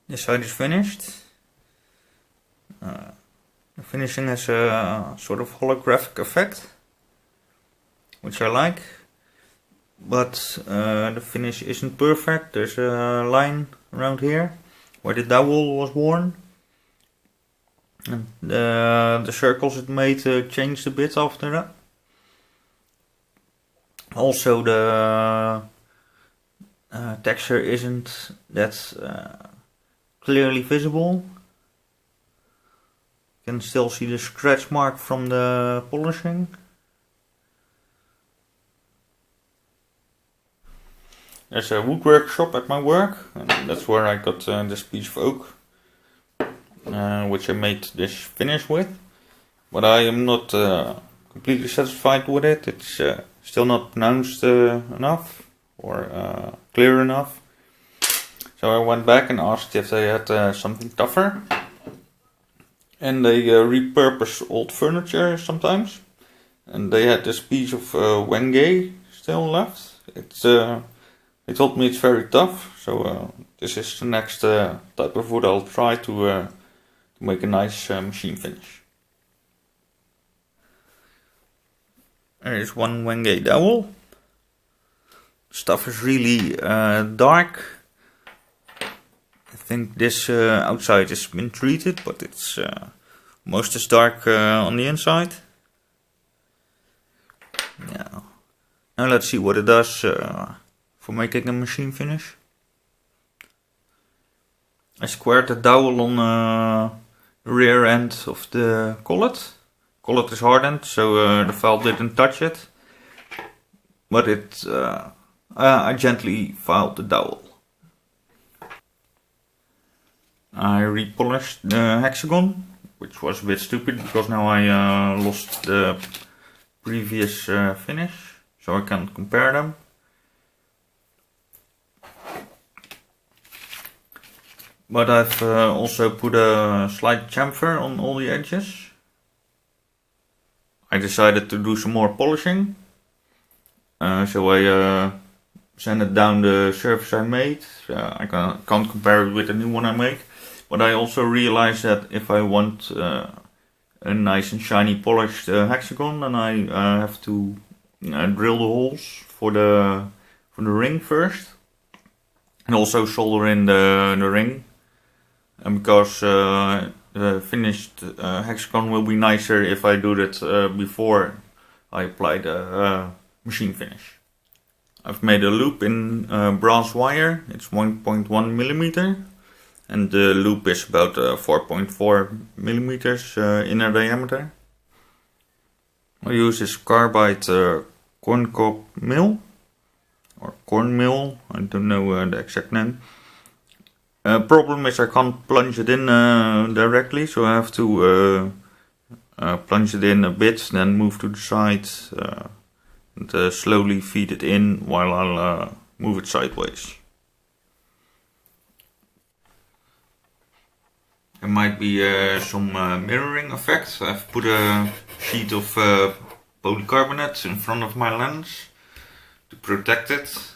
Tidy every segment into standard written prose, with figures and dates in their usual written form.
This side is finished. The finishing has a sort of holographic effect, which I like, but the finish isn't perfect. There's a line around here where the dowel was worn, and the circles it made changed a bit after that. Also, the texture isn't that clearly visible. You can still see the scratch mark from the polishing. There's a woodwork shop at my work, and that's where I got this piece of oak, which I made this finish with. But I am not completely satisfied with it. It's still not pronounced enough or clear enough. So I went back and asked if they had something tougher. And they repurpose old furniture sometimes. And they had this piece of Wenge still left. They told me it's very tough. So this is the next type of wood I'll try to make a nice machine finish. There is one Wenge dowel. Stuff is really dark. I think this outside has been treated, but it's most as dark on the inside. Yeah. Now let's see what it does for making a machine finish. I squared the dowel on the rear end of the collet. Collet is hardened, so the file didn't touch it, but I gently filed the dowel. I repolished the hexagon, which was a bit stupid because now I lost the previous finish, so I can't compare them. But I've also put a slight chamfer on all the edges. I decided to do some more polishing, so I sanded down the surface I made. I can't compare it with the new one I make. But I also realized that if I want a nice and shiny polished hexagon, then I have to drill the holes for the ring first, and also solder in the ring. And because the finished hexagon will be nicer if I do that before I apply the machine finish. I've made a loop in brass wire. It's 1.1 millimeter. And the loop is about 4.4 millimeters inner diameter. I use this carbide corncob mill, or corn mill, I don't know the exact name. Problem is I can't plunge it in directly, so I have to plunge it in a bit, then move to the side and slowly feed it in while I'll move it sideways. There might be some mirroring effect. I've put a sheet of polycarbonate in front of my lens to protect it.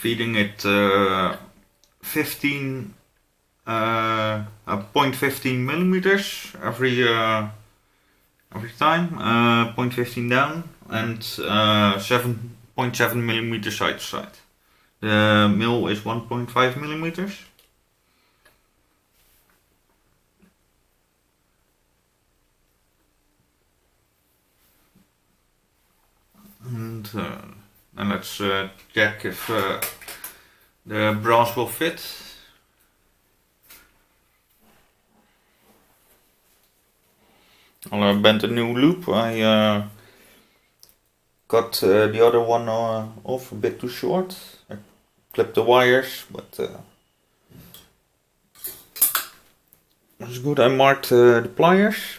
feeding it 0.15 millimeters every time, 0.15 down, and 7.7 millimeters side to side. The mill is 1.5 millimeters. And let's check if the brass will fit. I'll bend a new loop. I got the other one off a bit too short. I clipped the wires, but that's good. I marked the pliers.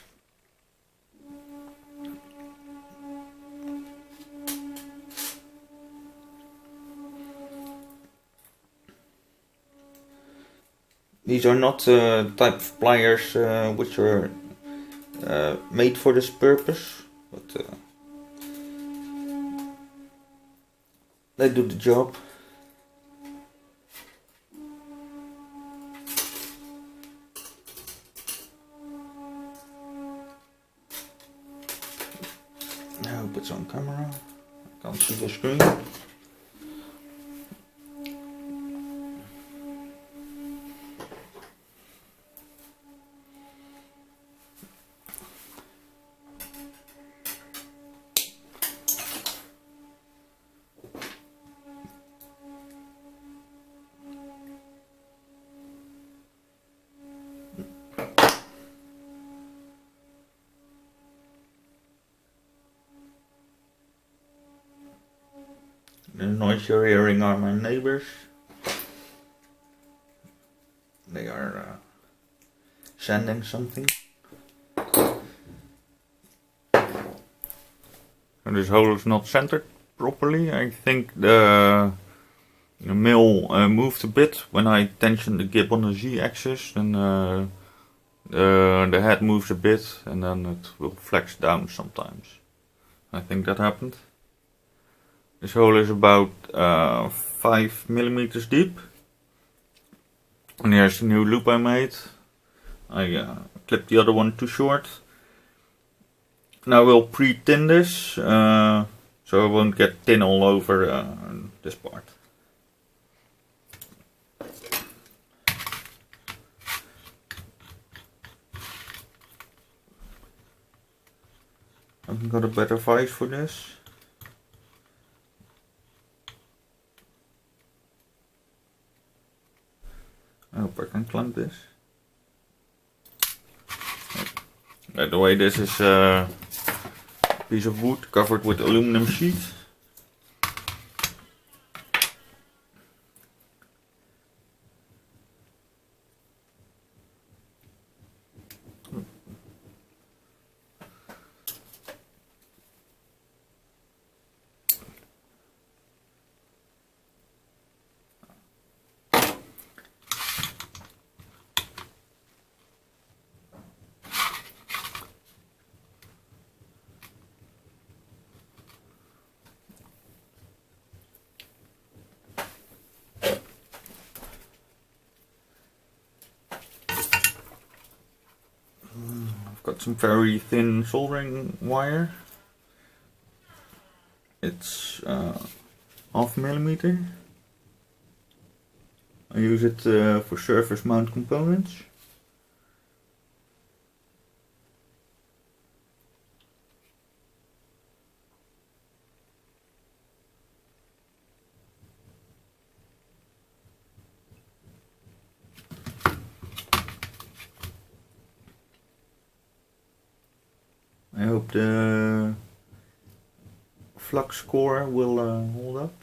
These are not type of pliers which are made for this purpose, but they do the job. I hope it's on camera. I can't see the screen. The noise you're hearing are my neighbors. They are sanding something. And this hole is not centered properly. I think the mill moved a bit when I tensioned the gib on the Z-axis, and the head moves a bit and then it will flex down sometimes. I think that happened. This hole is about 5 millimeters deep. And here's the new loop I made. I clipped the other one too short. Now we'll pre-tin this, so it won't get tin all over this part. I haven't got a better vise for this. I hope I can clamp this. By the way, this is a piece of wood covered with aluminum sheet. Got some very thin soldering wire. It's 0.5 millimeter. I use it for surface mount components. I hope the flux core will hold up.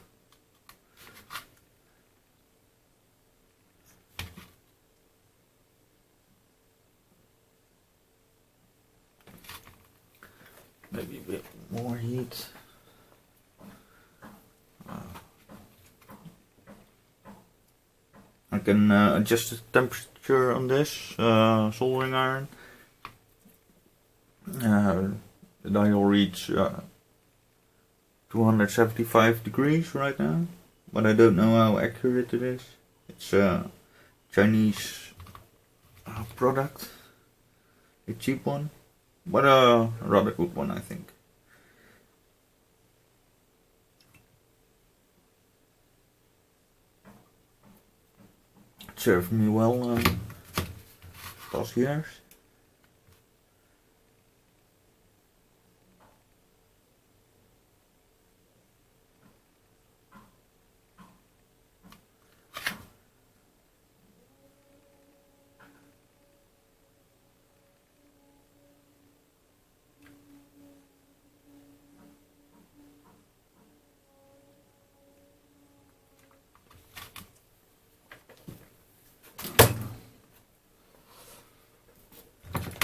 Maybe a bit more heat. I can adjust the temperature on this soldering iron. The dial reads 275 degrees right now. but I don't know how accurate it is. It's a Chinese product, a cheap one, but a rather good one, I think. It served me well past years.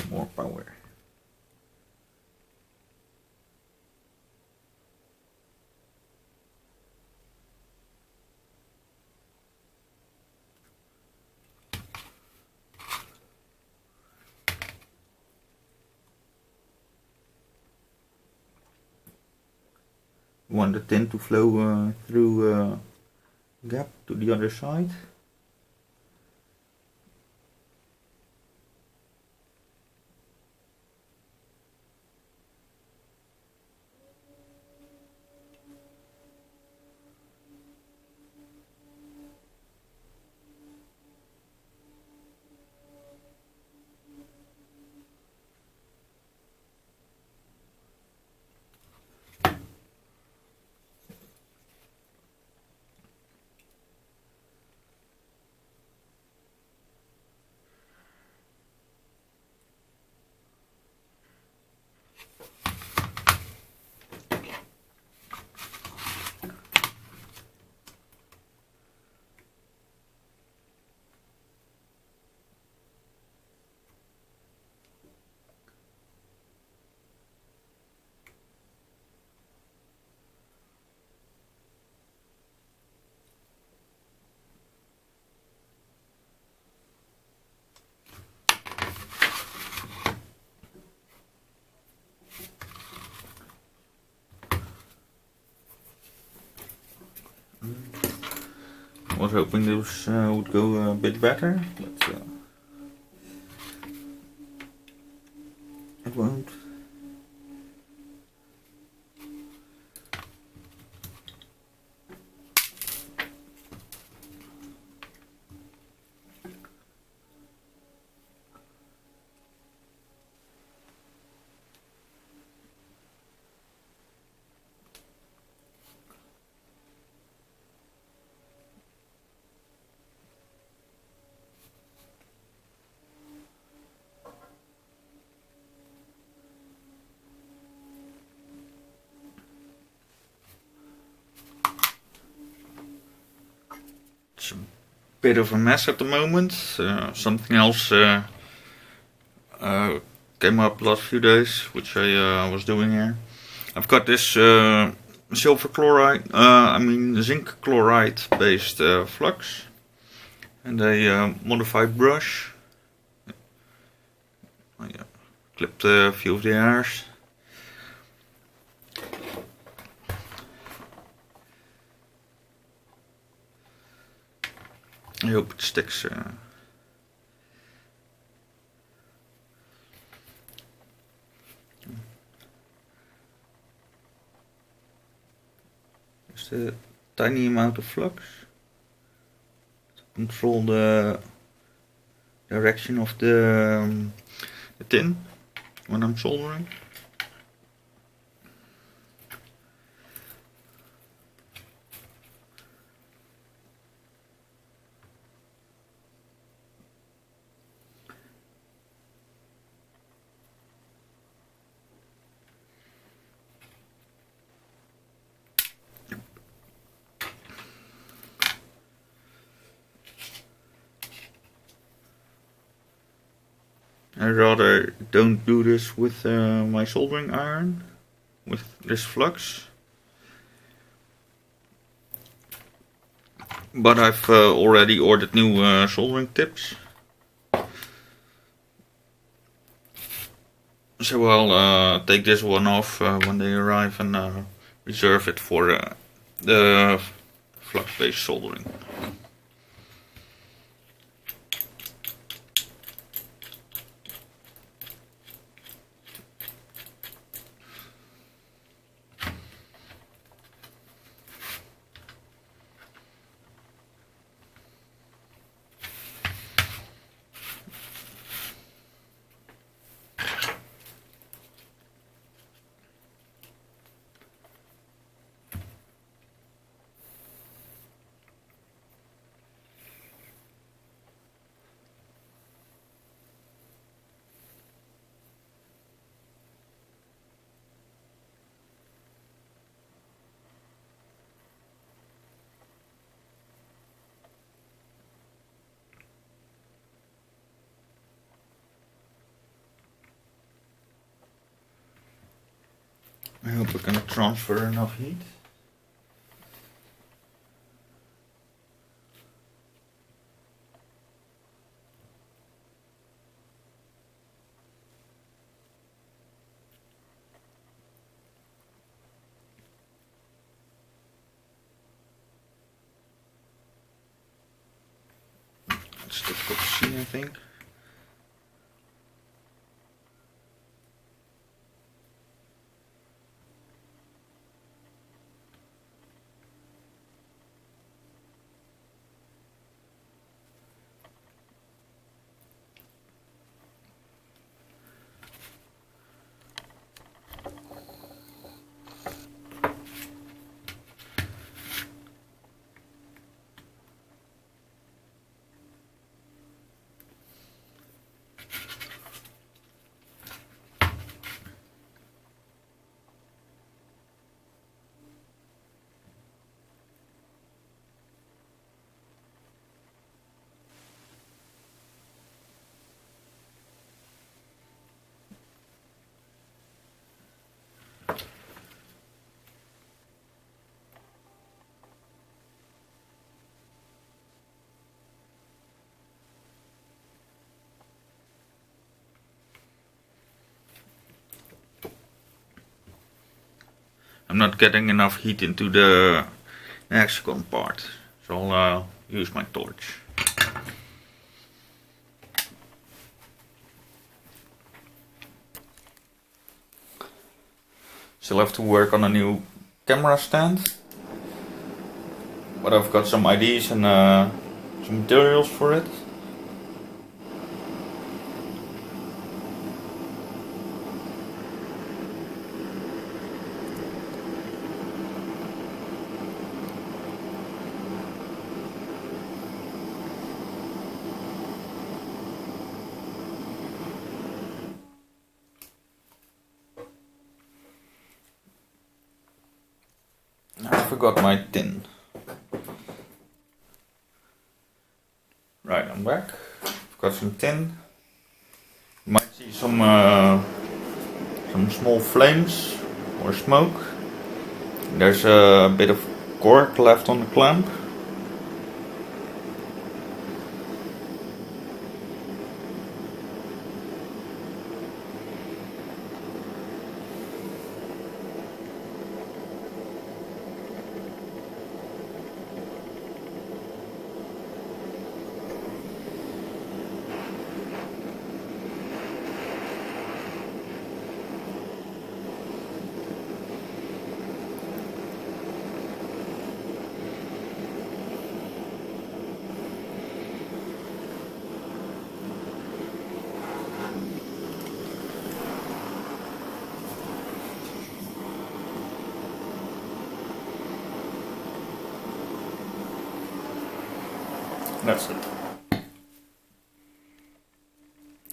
More power. Want the tin to flow through a gap to the other side. I was hoping this would go a bit better, but it won't. It's a bit of a mess at the moment. Something else came up last few days, which I was doing here. I've got this silver chloride, zinc chloride based flux, and a modified brush. I clipped a few of the hairs. I hope it sticks. Just a tiny amount of flux to control the direction of the tin when I'm soldering. I rather don't do this with my soldering iron, with this flux. But I've already ordered new soldering tips. So I'll take this one off when they arrive and reserve it for the flux-based soldering. I hope I can transfer enough heat. It's difficult to see, I think. I'm not getting enough heat into the hexagon part, so I'll use my torch. Still have to work on a new camera stand, but I've got some ideas and some materials for it. I forgot my tin. Right, I'm back. I've got some tin. You might see some small flames or smoke. There's a bit of cork left on the clamp. That's it.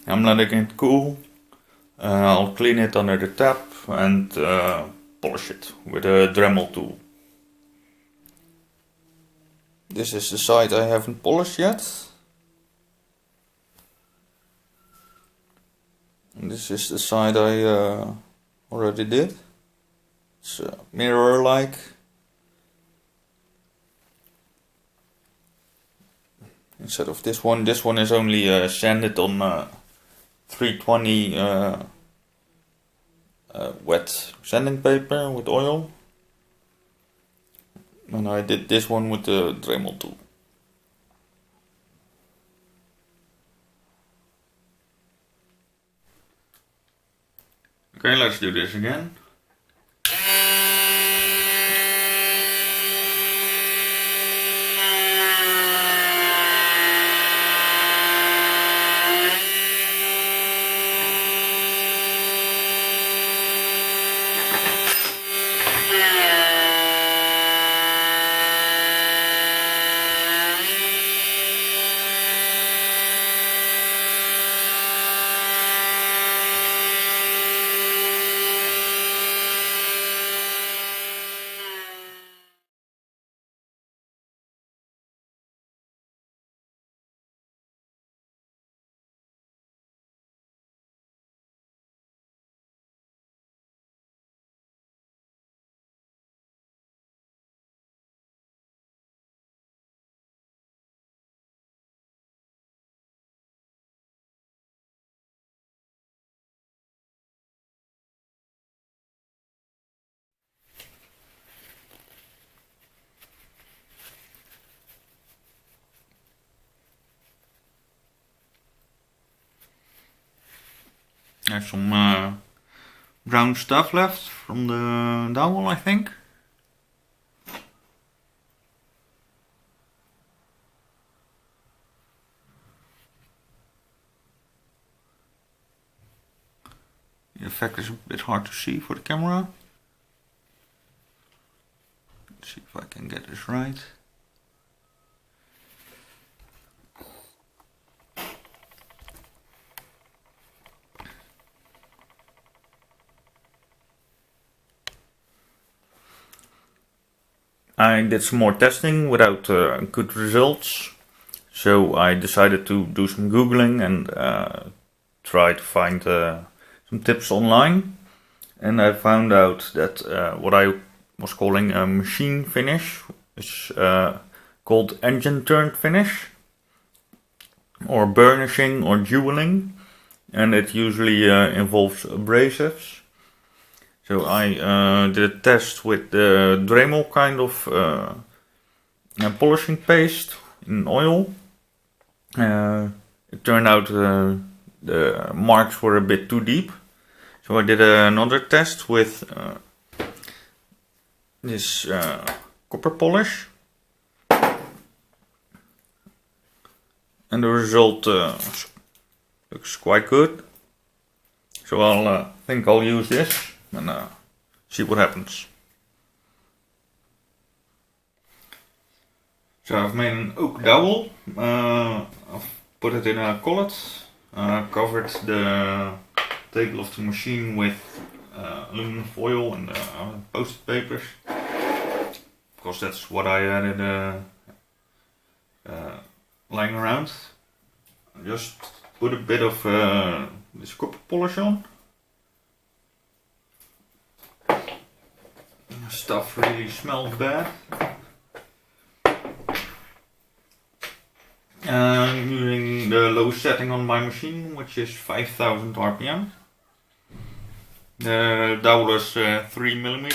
I'm letting it cool. I'll clean it under the tap and polish it with a Dremel tool. This is the side I haven't polished yet. And this is the side I already did. It's mirror-like. Instead of this one is only sanded on 320 wet sanding paper with oil. And I did this one with the Dremel tool. Okay, let's do this again. There's some brown stuff left from the dowel, I think. The effect is a bit hard to see for the camera. Let's see if I can get this right. I did some more testing without good results, so I decided to do some googling and try to find some tips online. And I found out that what I was calling a machine finish is called engine turned finish, or burnishing or jeweling, and it usually involves abrasives. So I did a test with the Dremel kind of polishing paste in oil. It turned out the marks were a bit too deep. So I did another test with this copper polish. And the result looks quite good. So I'll think I'll use this and see what happens. So I've made an oak dowel. I've put it in a collet. Covered the table of the machine with aluminum foil and post-it papers. Because that's what I had lying around. I just put a bit of this copper polish on. Stuff really smells bad. I'm using the low setting on my machine, which is 5000 RPM. The dowel is 3mm.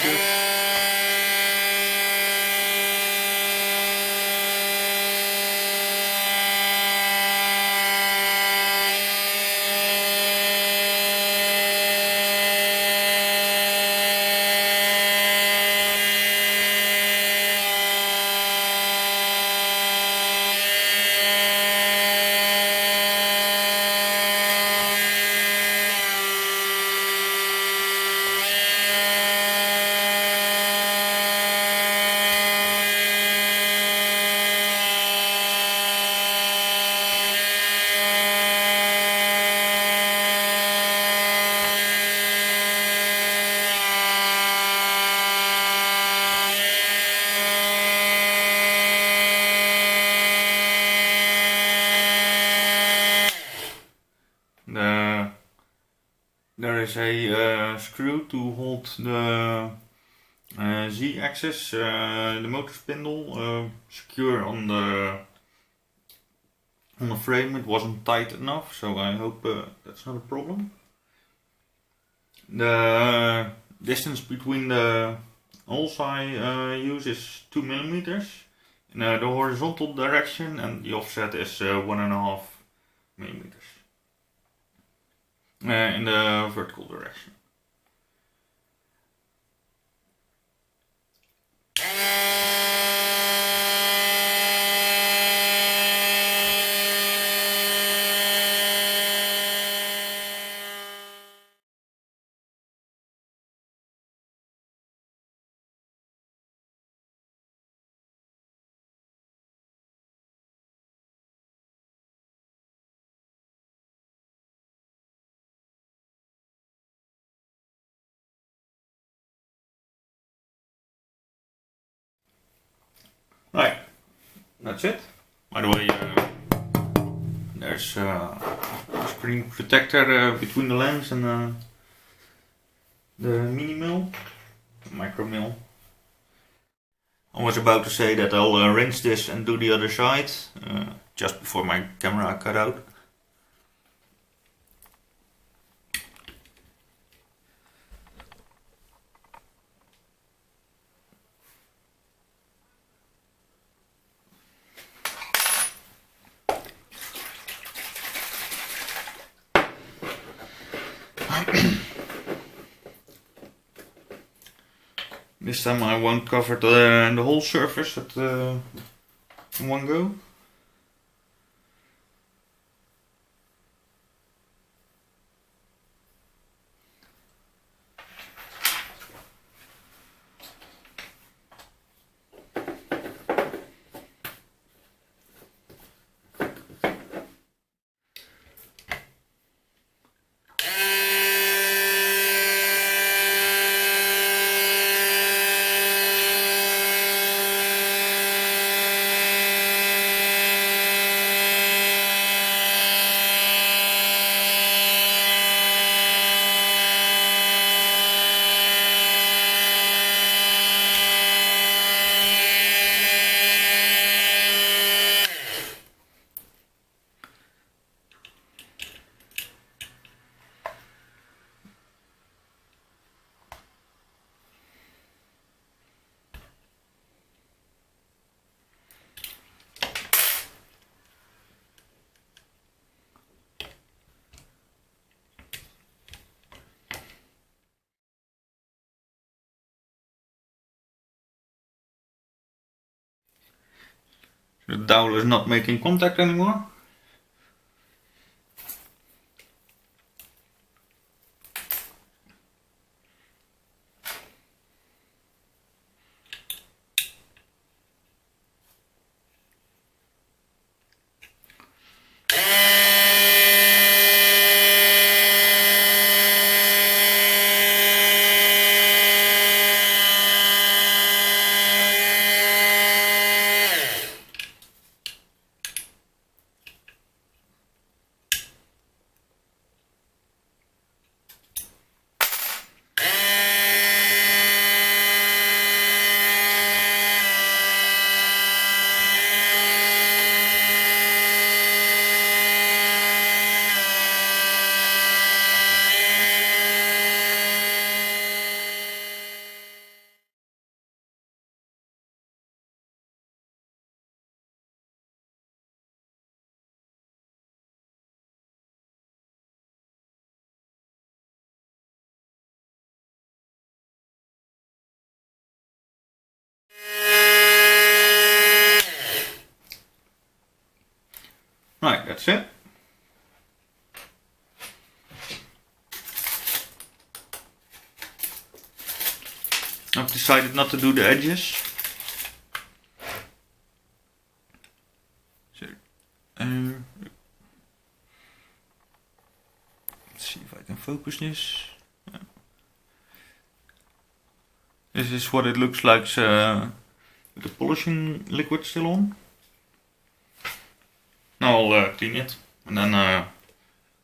There is a screw to hold the Z-axis, the motor spindle, secure on the frame. It wasn't tight enough, so I hope that's not a problem. The distance between the holes I use is 2 millimeters in the horizontal direction, and the offset is 1.5 millimeters in the vertical direction. Right, that's it. By the way, there's a screen protector between the lens and the mini mill, micro mill. I was about to say that I'll rinse this and do the other side just before my camera cut out. This time I won't cover the whole surface in one go. The dowel is not making contact anymore. Right, that's it. I've decided not to do the edges. So, let's see if I can focus this. Yeah. This is what it looks like with the polishing liquid still on. Now I'll clean it, and then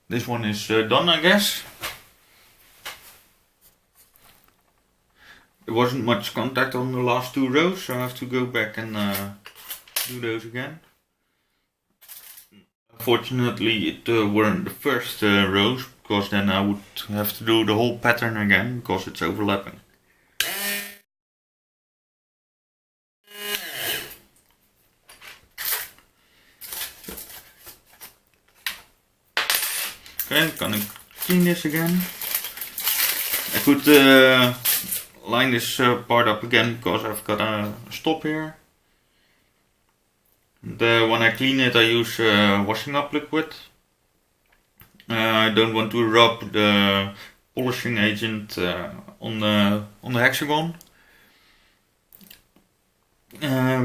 this one is done, I guess. There wasn't much contact on the last two rows, so I have to go back and do those again. Unfortunately, it weren't the first rows, because then I would have to do the whole pattern again, because it's overlapping. Okay, I'm gonna clean this again. I could line this part up again because I've got a stop here. And, when I clean it, I use washing up liquid. I don't want to rub the polishing agent on the hexagon,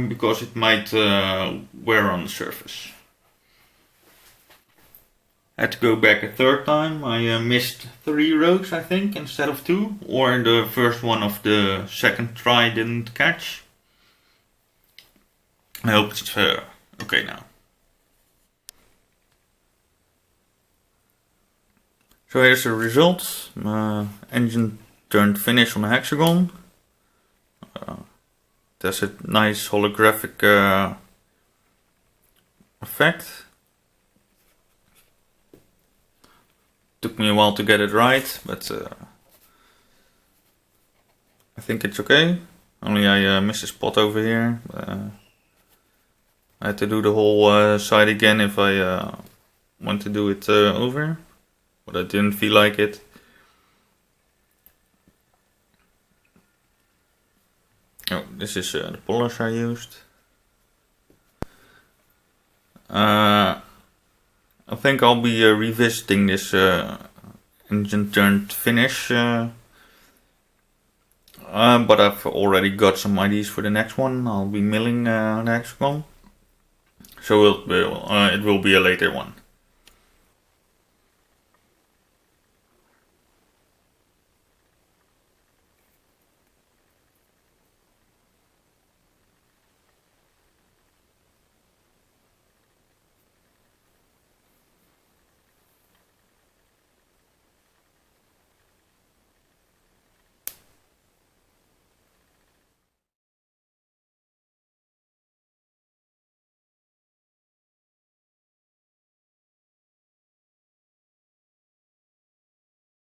because it might wear on the surface. I had to go back a third time. I missed 3 rows, I think, instead of 2, or the first one of the second try didn't catch. I hope it's okay now. So here's the result. Engine turned finish on the hexagon. There's a nice holographic effect. Took me a while to get it right, but I think it's okay. Only I missed a spot over here. I had to do the whole side again if I want to do it over, but I didn't feel like it. Oh, this is the polish I used. I think I'll be revisiting this engine turned finish, but I've already got some ideas for the next one. I'll be milling the hexagon, so it will be a later one.